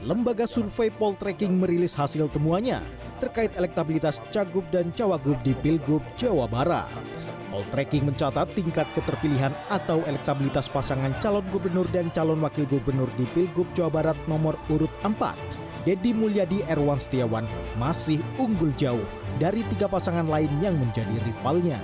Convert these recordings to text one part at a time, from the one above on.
Lembaga survei Poltreking merilis hasil temuannya terkait elektabilitas Cagup dan Cawagup di Pilgub Jawa Barat. Poltreking mencatat tingkat keterpilihan atau elektabilitas pasangan calon gubernur dan calon wakil gubernur di Pilgub Jawa Barat nomor urut 4, Deddy Mulyadi Erwan Setiawan, masih unggul jauh dari 3 pasangan lain yang menjadi rivalnya.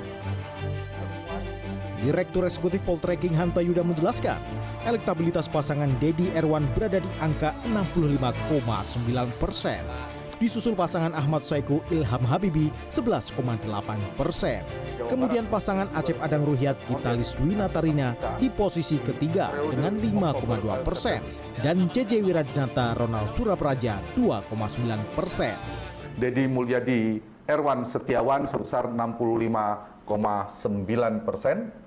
Direktur Eksekutif Poltreking Hanta Yuda menjelaskan, elektabilitas pasangan Deddy Erwan berada di angka 65,9%. Disusul pasangan Ahmad Saiku Ilham Habibie 11,8%. Kemudian pasangan Acep Adang Ruhyat Gitalis Dwi Natarina di posisi ketiga dengan 5,2% dan JJ Wiradinata Ronald Surapraja 2,9%. Deddy Mulyadi Erwan Setiawan sebesar 65,9%.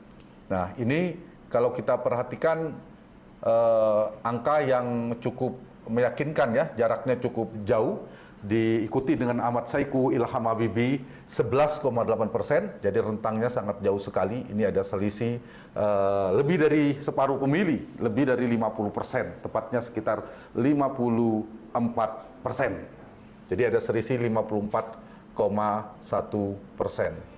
Nah, ini kalau kita perhatikan angka yang cukup meyakinkan ya, jaraknya cukup jauh. Diikuti dengan Ahmad Saiku Ilham Habibie 11,8%, jadi rentangnya sangat jauh sekali. Ini ada selisih lebih dari separuh pemilih, lebih dari 50%, tepatnya sekitar 54%. Jadi ada selisih 54,1%.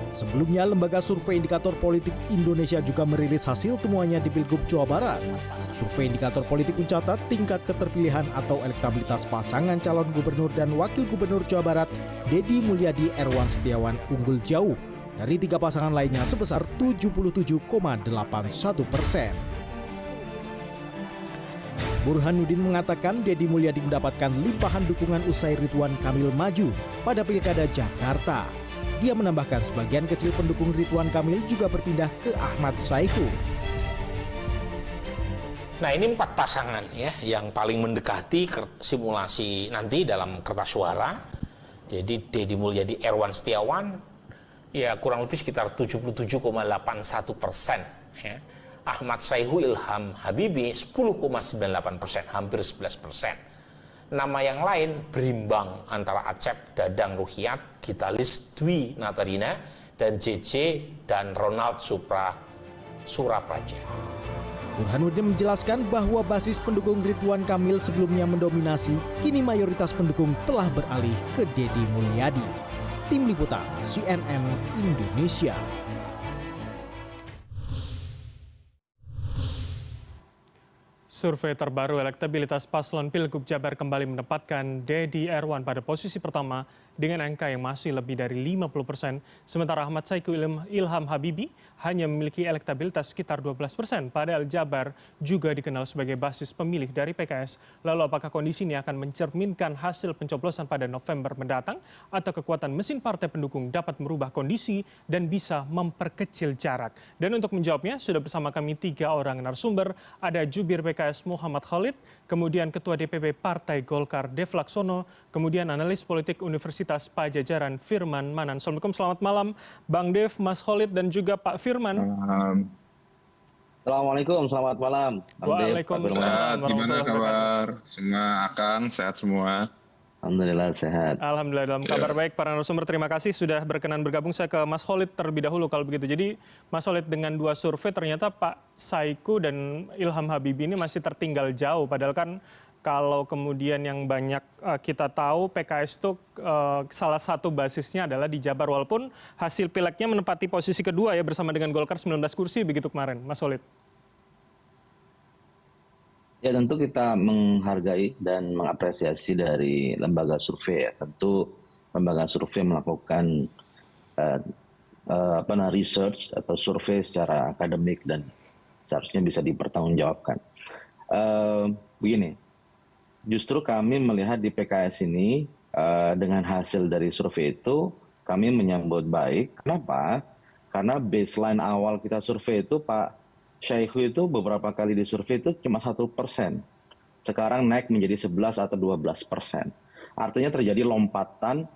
Sebelumnya, Lembaga Survei Indikator Politik Indonesia juga merilis hasil temuannya di Pilgub Jawa Barat. Survei Indikator Politik mencatat tingkat keterpilihan atau elektabilitas pasangan calon gubernur dan wakil gubernur Jawa Barat, Deddy Mulyadi Erwan Setiawan, unggul jauh dari 3 pasangan lainnya sebesar 77,81%. Burhanuddin mengatakan Deddy Mulyadi mendapatkan limpahan dukungan usai Ridwan Kamil maju pada Pilkada Jakarta. Dia menambahkan sebagian kecil pendukung Ridwan Kamil juga berpindah ke Ahmad Saiku. Nah, ini 4 pasangan ya yang paling mendekati simulasi nanti dalam kertas suara. Jadi Deddy Mulyadi Erwan Setiawan ya kurang lebih sekitar 77,81%. Ya. Ahmad Saiku Ilham Habibie 10,98%, hampir 11%. Nama yang lain berimbang antara Acep Dadang Ruhyat, Gitalis Dwi Natarina, dan JJ dan Ronald Surapraja. Burhanuddin menjelaskan bahwa basis pendukung Ridwan Kamil sebelumnya mendominasi, kini mayoritas pendukung telah beralih ke Deddy Mulyadi. Tim Liputan CNN Indonesia. Survei terbaru elektabilitas paslon Pilgub Jabar kembali menempatkan Deddy Erwan pada posisi pertama dengan angka yang masih lebih dari 50%, sementara Ahmad Saiku Ilham Habibie hanya memiliki elektabilitas sekitar 12%, padahal Jabar juga dikenal sebagai basis pemilih dari PKS. Lalu apakah kondisi ini akan mencerminkan hasil pencoblosan pada November mendatang, atau kekuatan mesin partai pendukung dapat merubah kondisi dan bisa memperkecil jarak? Dan untuk menjawabnya, sudah bersama kami 3 orang narasumber. Ada Jubir PKS Muhammad Khalid, kemudian Ketua DPP Partai Golkar Dev Laksono, kemudian analis politik Universitas Pajajaran Firman Manan. Assalamualaikum, selamat malam Bang Dev, Mas Khalid, dan juga Pak Firman. Assalamualaikum, selamat malam. Waalaikumsalam. Gimana kabar? Semua Akang, sehat semua? Alhamdulillah sehat. Alhamdulillah dalam kabar baik. Para narasumber, terima kasih sudah berkenan bergabung. Saya ke Mas Khalid terlebih dahulu kalau begitu. Jadi Mas Khalid, dengan 2 survei ternyata Pak Saiku dan Ilham Habibie ini masih tertinggal jauh. Padahal kan kalau kemudian yang banyak kita tahu, PKS itu salah satu basisnya adalah di Jabar, walaupun hasil pileknya menempati posisi kedua ya bersama dengan Golkar 19 kursi begitu kemarin, Mas Khalid. Ya, tentu kita menghargai dan mengapresiasi dari lembaga survei. Ya. Tentu lembaga survei melakukan research atau survei secara akademik dan seharusnya bisa dipertanggungjawabkan. Begini, justru kami melihat di PKS ini dengan hasil dari survei itu kami menyambut baik. Kenapa? Karena baseline awal kita survei itu Pak Saiku itu beberapa kali disurvei itu cuma 1%. Sekarang naik menjadi 11 atau 12%. Artinya terjadi lompatan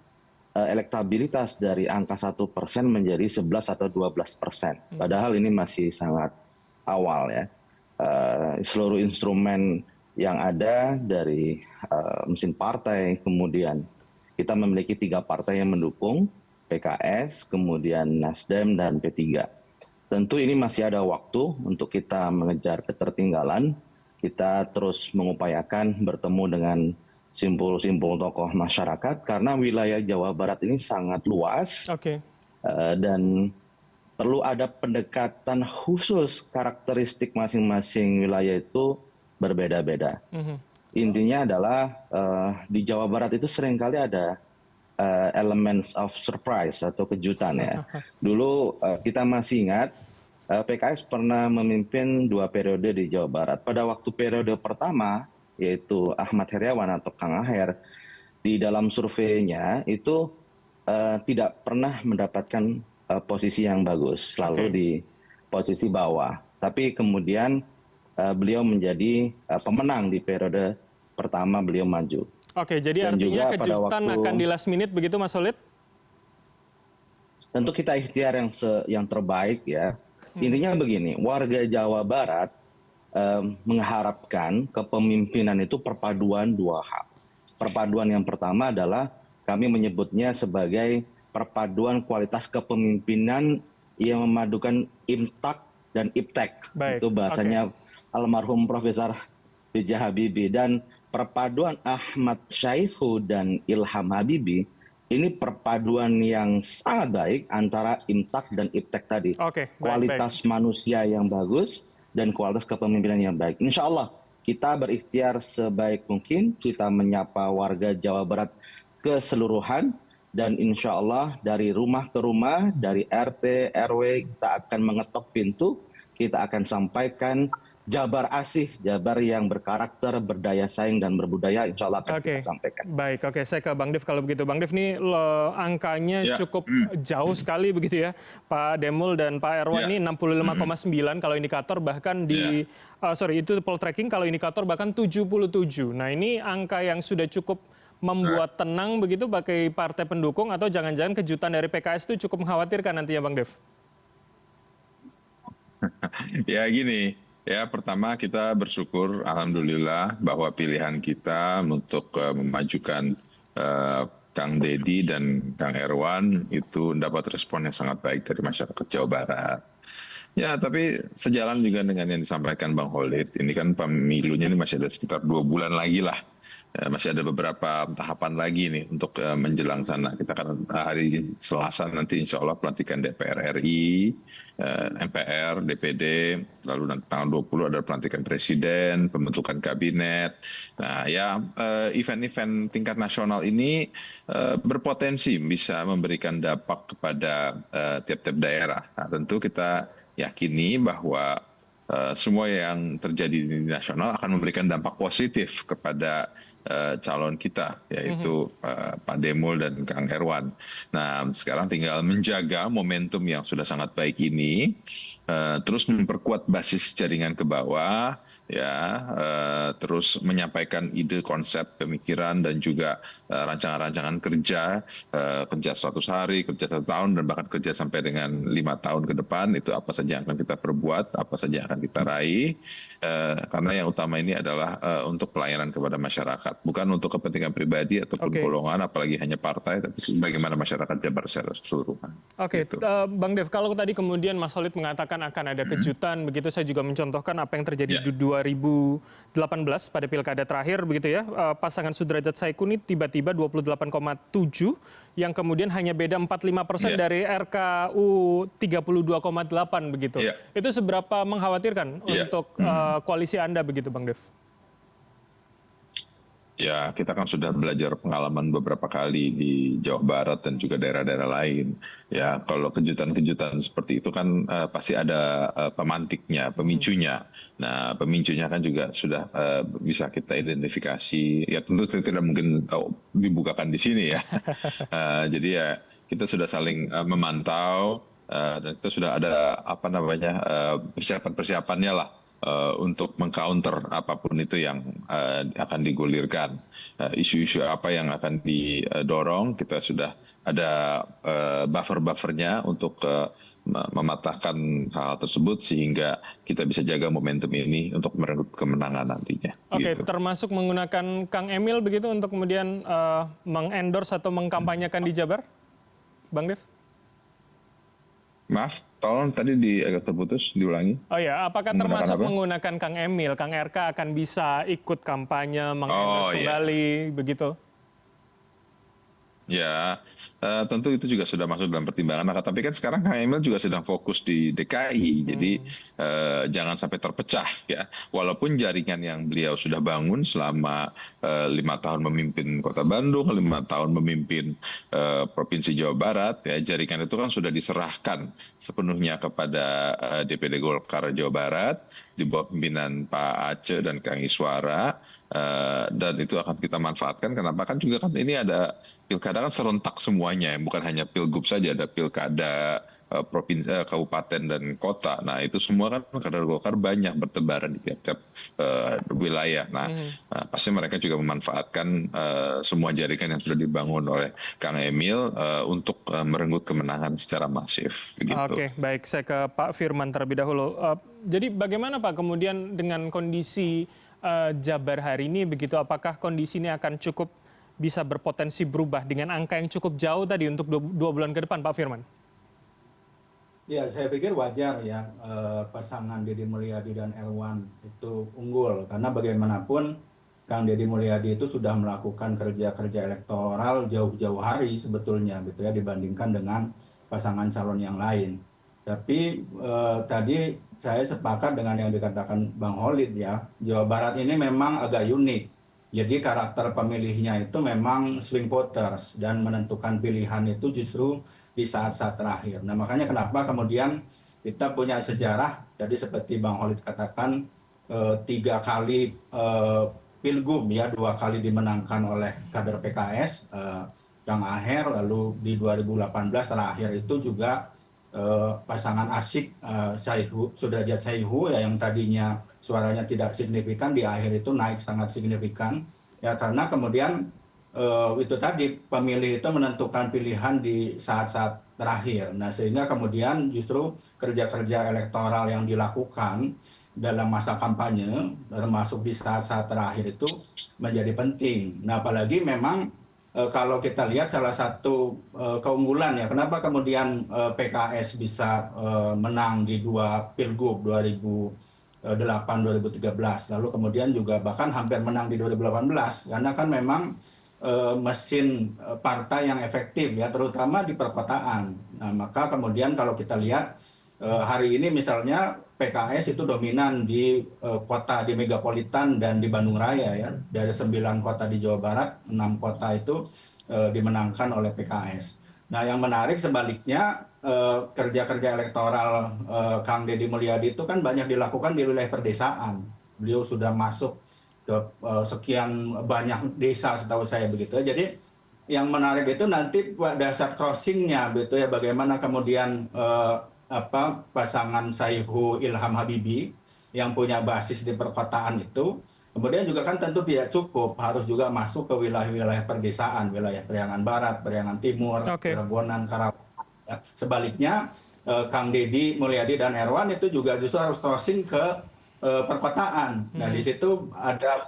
elektabilitas dari angka 1% menjadi 11 atau 12%. Padahal ini masih sangat awal ya. Seluruh instrumen yang ada dari mesin partai, kemudian kita memiliki 3 partai yang mendukung, PKS, kemudian Nasdem, dan P3. Tentu ini masih ada waktu untuk kita mengejar ketertinggalan. kita terus mengupayakan bertemu dengan simpul-simpul tokoh masyarakat karena wilayah Jawa Barat ini sangat luas Oke. dan perlu ada pendekatan khusus, karakteristik masing-masing wilayah itu berbeda-beda. Intinya adalah di Jawa Barat itu seringkali ada elements of surprise atau kejutan ya. Dulu kita masih ingat PKS pernah memimpin 2 periode di Jawa Barat. Pada waktu periode pertama, yaitu Ahmad Heriawan atau Kang Aher, di dalam surveinya itu tidak pernah mendapatkan posisi yang bagus, selalu di posisi bawah. Tapi kemudian beliau menjadi pemenang di periode pertama beliau maju. Oke, jadi Dan artinya juga pada kejutan waktu- akan di last minute begitu Mas Solid? Tentu kita ikhtiar yang terbaik ya. Intinya begini, warga Jawa Barat mengharapkan kepemimpinan itu perpaduan 2 hal. Perpaduan yang pertama adalah kami menyebutnya sebagai perpaduan kualitas kepemimpinan yang memadukan imtak dan iptek. Baik, Itu bahasanya almarhum Profesor B.J. Habibie. Dan perpaduan Ahmad Syaihu dan Ilham Habibie ini perpaduan yang sangat baik antara imtak dan iptek tadi. Oke, baik, Kualitas manusia yang bagus dan kualitas kepemimpinan yang baik. Insya Allah kita berikhtiar sebaik mungkin, kita menyapa warga Jawa Barat keseluruhan, dan insya Allah dari rumah ke rumah, dari RT, RW, kita akan mengetok pintu, kita akan sampaikan Jabar asih, Jabar yang berkarakter, berdaya saing, dan berbudaya, insya Allah akan kita sampaikan. Baik, oke. Saya ke Bang Dev kalau begitu. Bang Dev, ini angkanya Ya. cukup jauh sekali begitu ya. Pak Demul dan Pak Erwan ini 65,9 kalau indikator, bahkan di, itu poltreking, kalau indikator bahkan 77. Nah ini angka yang sudah cukup membuat tenang begitu bagi partai pendukung, atau jangan-jangan kejutan dari PKS itu cukup mengkhawatirkan nantinya Bang Dev? Ya gini, ya pertama kita bersyukur alhamdulillah bahwa pilihan kita untuk memajukan Kang Deddy dan Kang Erwan itu mendapat respon yang sangat baik dari masyarakat Jawa Barat. Ya, tapi sejalan juga dengan yang disampaikan Bang Khalid, ini kan pemilunya ini masih ada sekitar 2 bulan lagi lah. Masih ada beberapa tahapan lagi nih untuk menjelang sana. Kita akan hari Selasa nanti insya Allah pelantikan DPR RI, MPR, DPD, lalu nanti tanggal 20 ada pelantikan Presiden, pembentukan kabinet. Nah ya event-event tingkat nasional ini berpotensi bisa memberikan dampak kepada tiap-tiap daerah. Nah tentu kita yakini bahwa semua yang terjadi di nasional akan memberikan dampak positif kepada calon kita, yaitu Pak Demul dan Kang Erwan. Nah, sekarang tinggal menjaga momentum yang sudah sangat baik ini, terus memperkuat basis jaringan ke bawah, terus menyampaikan ide, konsep, pemikiran, dan juga rancangan-rancangan kerja 100 hari, kerja 1 tahun, dan bahkan kerja sampai dengan 5 tahun ke depan. Itu apa saja yang akan kita perbuat, apa saja yang akan kita raih, karena yang utama ini adalah untuk pelayanan kepada masyarakat, bukan untuk kepentingan pribadi ataupun golongan, apalagi hanya partai, tapi bagaimana masyarakat Jabar secara keseluruhan. Oke, Gitu. Bang Dev, kalau tadi kemudian Mas Khalid mengatakan akan ada kejutan, begitu saya juga mencontohkan apa yang terjadi di 2018 pada pilkada terakhir, begitu ya, pasangan Sudrajat Saiku ini tiba-tiba 28,7, yang kemudian hanya beda 45% dari RKU 32,8 begitu. Itu seberapa mengkhawatirkan untuk koalisi Anda begitu, Bang Dev? Ya, kita kan sudah belajar pengalaman beberapa kali di Jawa Barat dan juga daerah-daerah lain. Ya, kalau kejutan-kejutan seperti itu kan pasti ada pemantiknya, pemicunya. Nah, pemicunya kan juga sudah bisa kita identifikasi. Ya, tentu tidak mungkin dibukakan di sini ya. Jadi ya, kita sudah saling memantau dan kita sudah ada persiapan-persiapannya lah. Untuk mengcounter apapun itu yang akan digulirkan. Isu-isu apa yang akan didorong, kita sudah ada buffer-buffernya untuk mematahkan hal tersebut sehingga kita bisa jaga momentum ini untuk merenggut kemenangan nantinya. Oke, gitu. termasuk menggunakan Kang Emil begitu untuk kemudian mengendorse atau mengkampanyekan di Jabar, Bang Dev? Maaf, tolong tadi agak terputus, diulangi. Oh ya, apakah Menggunakan termasuk apa? menggunakan Kang Emil, Kang RK akan bisa ikut kampanye, Oh mengendorse iya. kembali, begitu? Ya, tentu itu juga sudah masuk dalam pertimbangan. Nah, tapi kan sekarang Kang Emil juga sedang fokus di DKI, jadi jangan sampai terpecah ya. Walaupun jaringan yang beliau sudah bangun selama 5 tahun memimpin Kota Bandung, 5 tahun memimpin Provinsi Jawa Barat, ya jaringan itu kan sudah diserahkan sepenuhnya kepada DPD Golkar Jawa Barat di bawah pimpinan Pak Aceh dan Kang Iswara. Dan itu akan kita manfaatkan. Kenapa kan juga kan ini ada pilkada kan serentak semuanya, bukan hanya pilgub saja, ada pilkada provinsi, kabupaten dan kota. Nah itu semua kan kader Golkar banyak bertebaran di tiap-tiap wilayah. Nah pasti mereka juga memanfaatkan semua jaringan yang sudah dibangun oleh Kang Emil untuk merenggut kemenangan secara masif. Begitu. Oke, baik. Saya ke Pak Firman terlebih dahulu. Jadi bagaimana Pak kemudian dengan kondisi Jabar hari ini, begitu apakah kondisi ini akan cukup bisa berpotensi berubah dengan angka yang cukup jauh tadi untuk 2 bulan ke depan, Pak Firman? Ya, saya pikir wajar ya pasangan Deddy Mulyadi dan Erwan itu unggul karena bagaimanapun Kang Deddy Mulyadi itu sudah melakukan kerja-kerja elektoral jauh-jauh hari sebetulnya gitu ya dibandingkan dengan pasangan calon yang lain. Tapi tadi saya sepakat dengan yang dikatakan Bang Holid ya, Jawa Barat ini memang agak unik. Jadi karakter pemilihnya itu memang swing voters dan menentukan pilihan itu justru di saat-saat terakhir. Nah makanya kenapa kemudian kita punya sejarah, tadi seperti Bang Holid katakan 3 kali pilgub ya, 2 kali dimenangkan oleh kader PKS, Kang Aher, lalu di 2018 terakhir itu juga pasangan Asyik Sudrajat Saihu ya yang tadinya suaranya tidak signifikan di akhir itu naik sangat signifikan ya karena kemudian itu tadi pemilih itu menentukan pilihan di saat-saat terakhir. Nah sehingga kemudian justru kerja-kerja elektoral yang dilakukan dalam masa kampanye termasuk di saat-saat terakhir itu menjadi penting. Nah apalagi memang kalau kita lihat salah satu keunggulan ya, kenapa kemudian PKS bisa menang di 2 pilgub 2008-2013, lalu kemudian juga bahkan hampir menang di 2018, karena kan memang mesin partai yang efektif ya, terutama di perkotaan. Nah maka kemudian kalau kita lihat hari ini misalnya PKS itu dominan di kota di megapolitan dan di Bandung Raya ya. Dari 9 kota di Jawa Barat, 6 kota itu dimenangkan oleh PKS. Nah yang menarik sebaliknya kerja-kerja elektoral Kang Deddy Mulyadi itu kan banyak dilakukan di wilayah perdesaan. Beliau sudah masuk ke sekian banyak desa setahu saya begitu. Jadi yang menarik itu nanti pada saat crossingnya begitu ya, bagaimana kemudian pasangan Saihu Ilham Habibie yang punya basis di perkotaan itu, kemudian juga kan tentu tidak cukup, harus juga masuk ke wilayah-wilayah perdesaan, wilayah Priangan Barat, Priangan Timur, Cirebonan, Karawang. Sebaliknya Kang Deddy Mulyadi dan Erwan itu juga justru harus crossing ke perkotaan. Nah di situ ada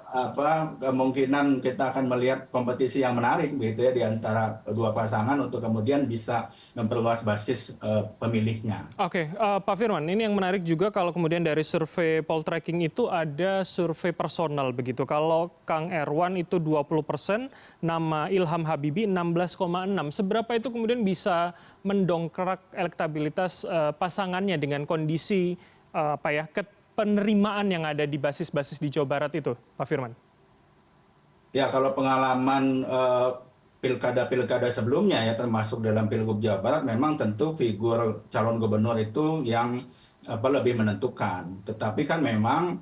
kemungkinan kita akan melihat kompetisi yang menarik gitu ya di antara 2 pasangan untuk kemudian bisa memperluas basis pemilihnya. Oke, Pak Firman, ini yang menarik juga kalau kemudian dari survei poltreking itu ada survei personal begitu. Kalau Kang Erwan itu 20%, nama Ilham Habibie 16,6. Seberapa itu kemudian bisa mendongkrak elektabilitas pasangannya dengan kondisi penerimaan yang ada di basis-basis di Jawa Barat itu, Pak Firman? Ya, kalau pengalaman pilkada-pilkada sebelumnya ya, termasuk dalam Pilgub Jawa Barat, memang tentu figur calon gubernur itu yang lebih menentukan. Tetapi kan memang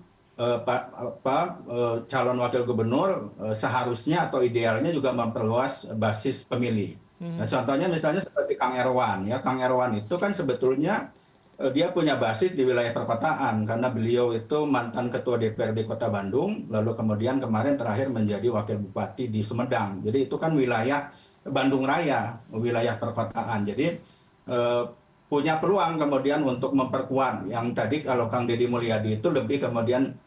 calon wakil gubernur seharusnya atau idealnya juga memperluas basis pemilih. Nah, contohnya misalnya seperti Kang Erwan ya, Kang Erwan itu kan sebetulnya dia punya basis di wilayah perkotaan karena beliau itu mantan ketua DPRD Kota Bandung, lalu kemudian kemarin terakhir menjadi wakil bupati di Sumedang. Jadi itu kan wilayah Bandung Raya, wilayah perkotaan. Jadi punya peluang kemudian untuk memperkuat yang tadi kalau Kang Deddy Mulyadi itu lebih kemudian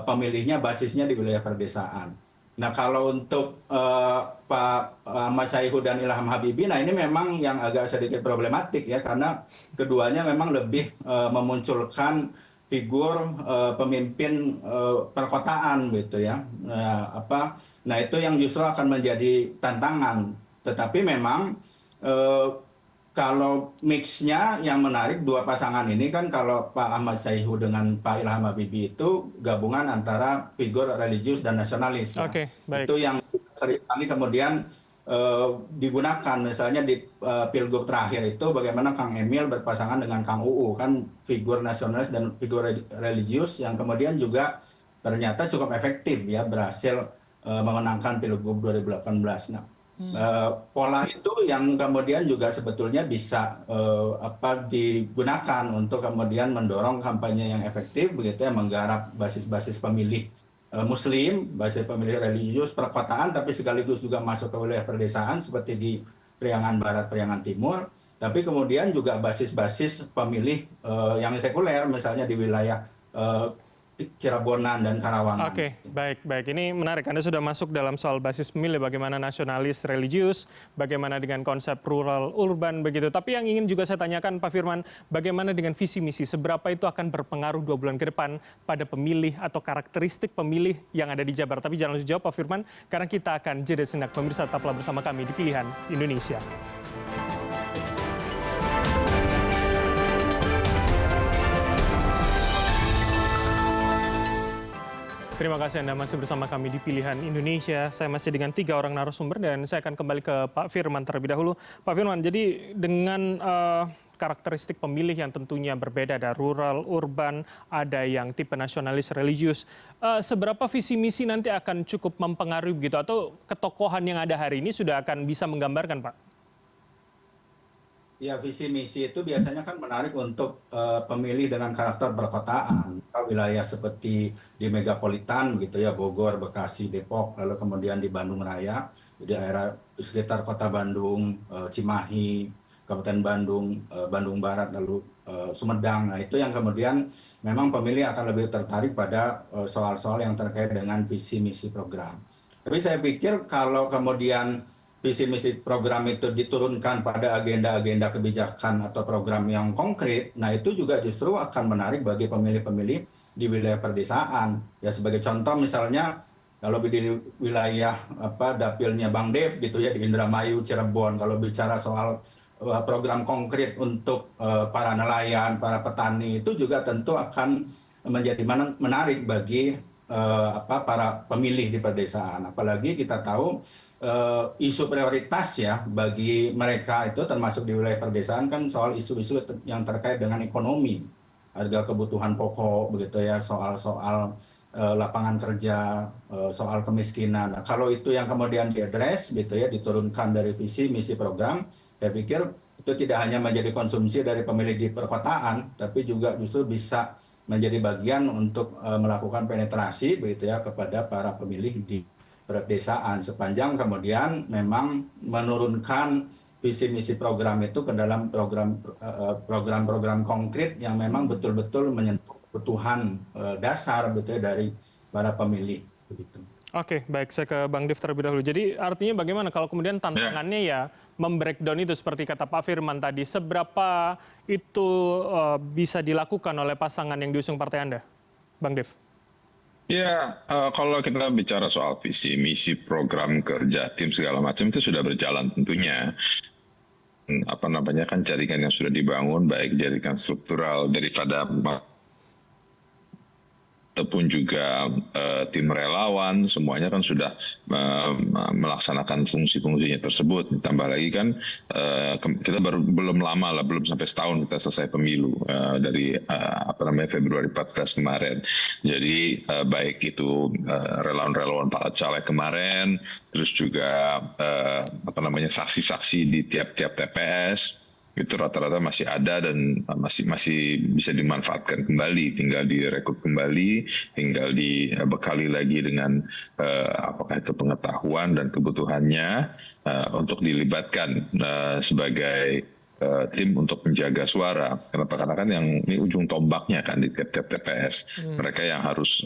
pemilihnya basisnya di wilayah perdesaan. Nah, kalau untuk Pak Ahmad Saihu dan Ilham Habibie, nah ini memang yang agak sedikit problematik ya, karena keduanya memang lebih memunculkan figur pemimpin perkotaan gitu ya. Nah itu yang justru akan menjadi tantangan. Tetapi memang kalau mix-nya yang menarik dua pasangan ini kan, kalau Pak Ahmad Saihu dengan Pak Ilham Habibie itu gabungan antara figur religius dan nasionalis. Oke, baik. Itu yang seringkali kemudian digunakan, misalnya di Pilgub terakhir itu bagaimana Kang Emil berpasangan dengan Kang UU, kan figur nasionalis dan figur religius yang kemudian juga ternyata cukup efektif ya, berhasil memenangkan Pilgub 2018. Nah, pola itu yang kemudian juga sebetulnya bisa digunakan untuk kemudian mendorong kampanye yang efektif begitu ya, menggarap basis-basis pemilih Muslim, basis pemilih religius perkotaan, tapi sekaligus juga masuk ke wilayah perdesaan seperti di Priangan Barat, Priangan Timur, tapi kemudian juga basis-basis pemilih yang sekuler, misalnya di wilayah Cirebonan dan Karawangan. Oke, baik. Ini menarik. Anda sudah masuk dalam soal basis pemilih, bagaimana nasionalis religius, bagaimana dengan konsep rural urban begitu. Tapi yang ingin juga saya tanyakan Pak Firman, bagaimana dengan visi misi? Seberapa itu akan berpengaruh 2 bulan ke depan pada pemilih atau karakteristik pemilih yang ada di Jabar? Tapi jangan langsung jawab Pak Firman, karena kita akan jeda sejenak. Pemirsa, tetaplah bersama kami di Pilihan Indonesia. Terima kasih Anda masih bersama kami di Pilihan Indonesia. Saya masih dengan 3 orang narasumber dan saya akan kembali ke Pak Firman terlebih dahulu. Pak Firman, jadi dengan karakteristik pemilih yang tentunya berbeda, ada rural, urban, ada yang tipe nasionalis religius. Seberapa visi misi nanti akan cukup mempengaruhi begitu, atau ketokohan yang ada hari ini sudah akan bisa menggambarkan, Pak? Ya, visi misi itu biasanya kan menarik untuk pemilih dengan karakter perkotaan. Wilayah seperti di megapolitan gitu ya, Bogor, Bekasi, Depok, lalu kemudian di Bandung Raya, di daerah sekitar kota Bandung, Cimahi, Kabupaten Bandung, Bandung Barat, lalu Sumedang. Nah, itu yang kemudian memang pemilih akan lebih tertarik pada soal-soal yang terkait dengan visi misi program. Tapi saya pikir kalau kemudian visi misi program itu diturunkan pada agenda-agenda kebijakan atau program yang konkret, nah itu juga justru akan menarik bagi pemilih-pemilih di wilayah perdesaan. Ya, sebagai contoh misalnya kalau di wilayah dapilnya Bang Dev gitu ya, di Indramayu, Cirebon, kalau bicara soal program konkret untuk para nelayan, para petani, itu juga tentu akan menjadi menarik bagi para pemilih di perdesaan. Apalagi kita tahu isu prioritas ya bagi mereka itu termasuk di wilayah perdesaan kan soal isu-isu yang terkait dengan ekonomi, harga kebutuhan pokok begitu ya, soal-soal lapangan kerja, soal kemiskinan. Nah, kalau itu yang kemudian diadres gitu ya, diturunkan dari visi misi program, saya pikir itu tidak hanya menjadi konsumsi dari pemilih di perkotaan, tapi juga justru bisa menjadi bagian untuk melakukan penetrasi begitu ya kepada para pemilih di perdesaan, sepanjang kemudian memang menurunkan visi misi program itu ke dalam program-program konkret yang memang betul-betul menyentuh kebutuhan dasar betul dari para pemilih begitu. Oke, baik, saya ke Bang Dev terlebih dahulu. Jadi artinya bagaimana kalau kemudian tantangannya ya membreakdown itu seperti kata Pak Firman tadi, seberapa itu bisa dilakukan oleh pasangan yang diusung partai Anda, Bang Dev? Ya, kalau kita bicara soal visi, misi, program kerja, tim segala macam itu sudah berjalan tentunya. Kan jaringan yang sudah dibangun, baik jaringan struktural daripada ataupun juga tim relawan, semuanya kan sudah melaksanakan fungsi-fungsinya tersebut. Ditambah lagi kan kita belum lama lah, belum sampai setahun kita selesai pemilu dari Februari 14 kemarin. Jadi baik itu relawan-relawan para caleg kemarin, terus juga saksi-saksi di tiap-tiap TPS. Itu rata-rata masih ada dan masih bisa dimanfaatkan kembali, tinggal direkrut kembali, tinggal dibekali lagi dengan apakah itu pengetahuan dan kebutuhannya untuk dilibatkan sebagai tim untuk menjaga suara. Karena kan yang ini ujung tombaknya kan di tiap-tiap TPS. Mereka yang harus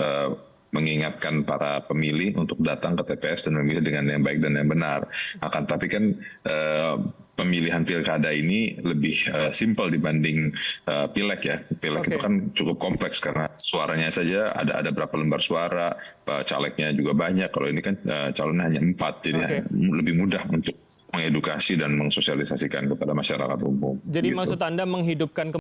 mengingatkan para pemilih untuk datang ke TPS dan memilih dengan yang baik dan yang benar. Akan tapi kan pemilihan pilkada ini lebih simpel dibanding pileg ya. Pileg itu kan cukup kompleks karena suaranya saja ada berapa lembar suara, calegnya juga banyak. Kalau ini kan calonnya hanya 4, jadi lebih mudah untuk mengedukasi dan mensosialisasikan kepada masyarakat umum. Jadi gitu. maksud Anda menghidupkan